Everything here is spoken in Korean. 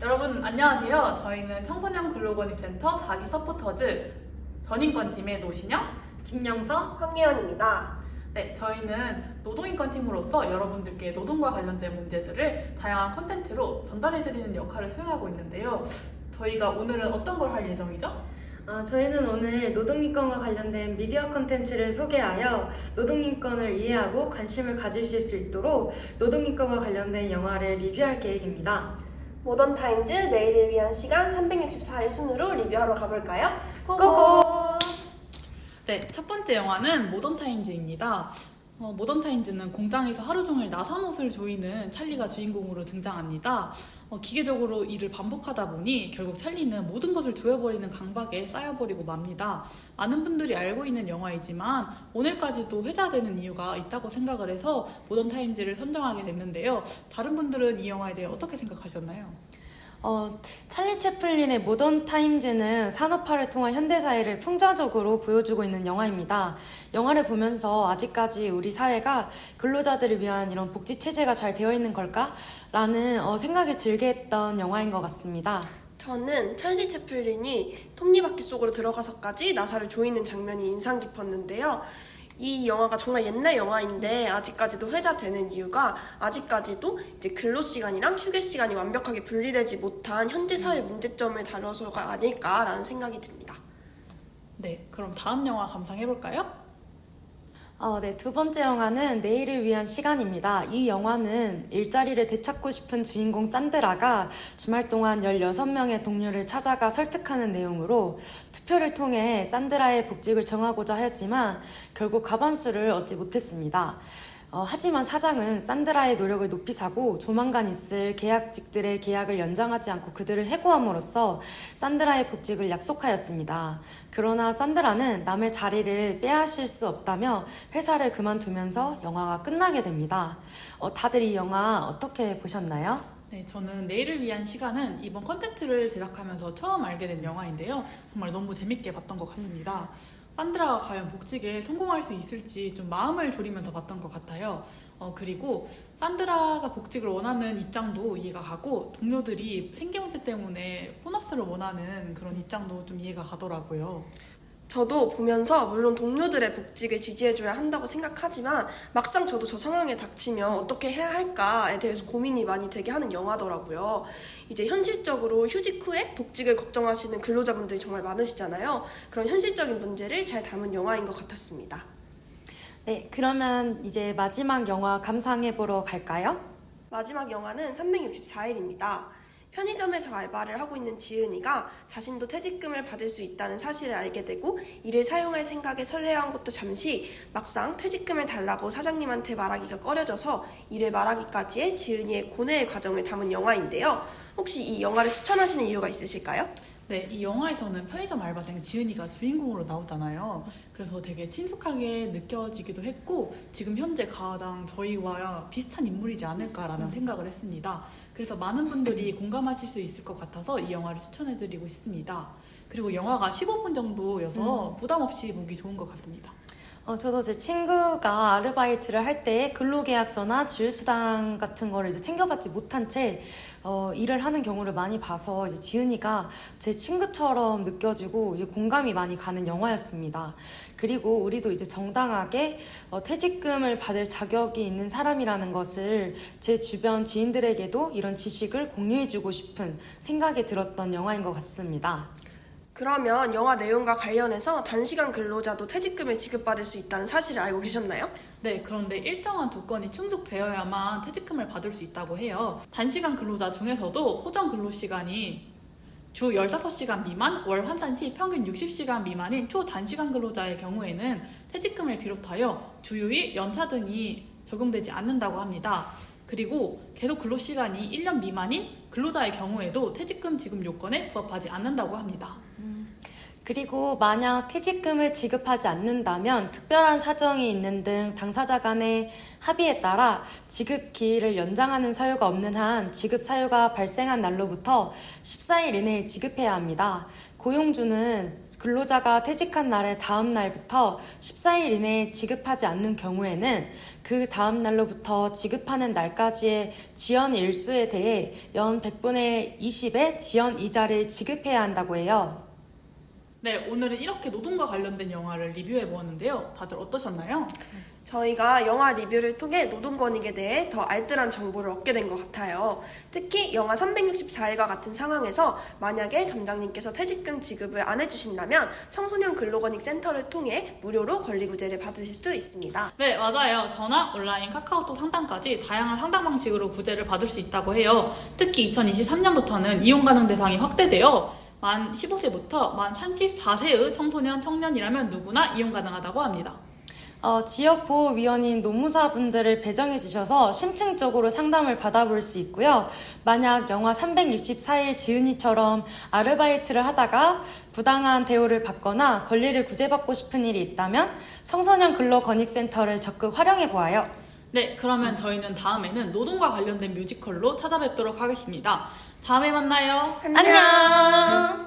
여러분 안녕하세요. 저희는 청소년 근로권익센터 4기 서포터즈 전인권팀의 노신영, 김영서, 황예원입니다. 네, 저희는 노동인권팀으로서 여러분들께 노동과 관련된 문제들을 다양한 콘텐츠로 전달해드리는 역할을 수행하고 있는데요. 저희가 오늘은 어떤 걸 할 예정이죠? 저희는 오늘 노동인권과 관련된 미디어 콘텐츠를 소개하여 노동인권을 이해하고 관심을 가지실 수 있도록 노동인권과 관련된 영화를 리뷰할 계획입니다. 모던타임즈 내일을 위한 시간 364일 순으로 리뷰하러 가볼까요? 고고! 네, 첫 번째 영화는 모던타임즈입니다. 모던타임즈는 공장에서 하루 종일 나사못을 조이는 찰리가 주인공으로 등장합니다. 기계적으로 일을 반복하다 보니 결국 찰리는 모든 것을 조여버리는 강박에 쌓여버리고 맙니다. 많은 분들이 알고 있는 영화이지만 오늘까지도 회자되는 이유가 있다고 생각을 해서 모던타임즈를 선정하게 됐는데요. 다른 분들은 이 영화에 대해 어떻게 생각하셨나요? 찰리 채플린의 모던 타임즈는 산업화를 통한 현대사회를 풍자적으로 보여주고 있는 영화입니다. 영화를 보면서 아직까지 우리 사회가 근로자들을 위한 이런 복지체제가 잘 되어 있는 걸까? 라는 생각이 들게 했던 영화인 것 같습니다. 저는 찰리 채플린이 톱니바퀴 속으로 들어가서까지 나사를 조이는 장면이 인상 깊었는데요. 이 영화가 정말 옛날 영화인데 아직까지도 회자되는 이유가 아직까지도 이제 근로시간이랑 휴게시간이 완벽하게 분리되지 못한 현재 사회 문제점을 다뤄서가 아닐까라는 생각이 듭니다. 네, 그럼 다음 영화 감상해볼까요? 네, 두 번째 영화는 내일을 위한 시간입니다. 이 영화는 일자리를 되찾고 싶은 주인공 산드라가 주말 동안 16명의 동료를 찾아가 설득하는 내용으로 투표를 통해 산드라의 복직을 정하고자 하였지만 결국 과반수를 얻지 못했습니다. 하지만 사장은 산드라의 노력을 높이 사고 조만간 있을 계약직들의 계약을 연장하지 않고 그들을 해고함으로써 산드라의 복직을 약속하였습니다. 그러나 산드라는 남의 자리를 빼앗을 수 없다며 회사를 그만두면서 영화가 끝나게 됩니다. 다들 이 영화 어떻게 보셨나요? 네, 저는 내일을 위한 시간은 이번 컨텐츠를 제작하면서 처음 알게 된 영화인데요. 정말 너무 재밌게 봤던 것 같습니다. 산드라가 과연 복직에 성공할 수 있을지 좀 마음을 졸이면서 봤던 것 같아요. 그리고 산드라가 복직을 원하는 입장도 이해가 가고 동료들이 생계 문제 때문에 보너스를 원하는 그런 입장도 좀 이해가 가더라고요. 저도 보면서 물론 동료들의 복직을 지지해줘야 한다고 생각하지만 막상 저도 저 상황에 닥치면 어떻게 해야 할까에 대해서 고민이 많이 되게 하는 영화더라고요. 이제 현실적으로 휴직 후에 복직을 걱정하시는 근로자분들이 정말 많으시잖아요. 그런 현실적인 문제를 잘 담은 영화인 것 같았습니다. 네, 그러면 이제 마지막 영화 감상해보러 갈까요? 마지막 영화는 364일입니다. 편의점에서 알바를 하고 있는 지은이가 자신도 퇴직금을 받을 수 있다는 사실을 알게 되고 이를 사용할 생각에 설레어한 것도 잠시 막상 퇴직금을 달라고 사장님한테 말하기가 꺼려져서 이를 말하기까지의 지은이의 고뇌의 과정을 담은 영화인데요. 혹시 이 영화를 추천하시는 이유가 있으실까요? 네, 이 영화에서는 편의점 알바생 지은이가 주인공으로 나오잖아요. 그래서 되게 친숙하게 느껴지기도 했고 지금 현재 가장 저희와 비슷한 인물이지 않을까라는 생각을 했습니다. 그래서 많은 분들이 공감하실 수 있을 것 같아서 이 영화를 추천해드리고 싶습니다. 그리고 영화가 15분 정도여서 부담 없이 보기 좋은 것 같습니다. 저도 제 친구가 아르바이트를 할 때 근로계약서나 주휴수당 같은 거를 이제 챙겨받지 못한 채 일을 하는 경우를 많이 봐서 이제 지은이가 제 친구처럼 느껴지고 이제 공감이 많이 가는 영화였습니다. 그리고 우리도 이제 정당하게 퇴직금을 받을 자격이 있는 사람이라는 것을 제 주변 지인들에게도 이런 지식을 공유해주고 싶은 생각이 들었던 영화인 것 같습니다. 그러면 영화 내용과 관련해서 단시간 근로자도 퇴직금을 지급받을 수 있다는 사실을 알고 계셨나요? 네, 그런데 일정한 조건이 충족되어야만 퇴직금을 받을 수 있다고 해요. 단시간 근로자 중에서도 호정 근로시간이 주 15시간 미만, 월 환산 시 평균 60시간 미만인 초단시간 근로자의 경우에는 퇴직금을 비롯하여 주휴일, 연차 등이 적용되지 않는다고 합니다. 그리고 계속 근로시간이 1년 미만인 근로자의 경우에도 퇴직금 지급 요건에 부합하지 않는다고 합니다. 그리고 만약 퇴직금을 지급하지 않는다면 특별한 사정이 있는 등 당사자 간의 합의에 따라 지급 기일을 연장하는 사유가 없는 한 지급 사유가 발생한 날로부터 14일 이내에 지급해야 합니다. 고용주는 근로자가 퇴직한 날의 다음 날부터 14일 이내에 지급하지 않는 경우에는 그 다음 날로부터 지급하는 날까지의 지연 일수에 대해 연 100분의 20의 지연 이자를 지급해야 한다고 해요. 네, 오늘은 이렇게 노동과 관련된 영화를 리뷰해 보았는데요. 다들 어떠셨나요? 저희가 영화 리뷰를 통해 노동권익에 대해 더 알뜰한 정보를 얻게 된 것 같아요. 특히 영화 364일과 같은 상황에서 만약에 점장님께서 퇴직금 지급을 안 해주신다면 청소년 근로권익센터를 통해 무료로 권리구제를 받으실 수 있습니다. 네, 맞아요. 전화, 온라인, 카카오톡 상담까지 다양한 상담 방식으로 구제를 받을 수 있다고 해요. 특히 2023년부터는 이용 가능 대상이 확대되어 만 15세부터 만 34세의 청소년, 청년이라면 누구나 이용 가능하다고 합니다. 지역보호위원인 노무사분들을 배정해 주셔서 심층적으로 상담을 받아볼 수 있고요. 만약 영화 364일 지은이처럼 아르바이트를 하다가 부당한 대우를 받거나 권리를 구제받고 싶은 일이 있다면 청소년 근로권익센터를 적극 활용해 보아요. 네, 그러면 저희는 다음에는 노동과 관련된 뮤지컬로 찾아뵙도록 하겠습니다. 다음에 만나요. 안녕!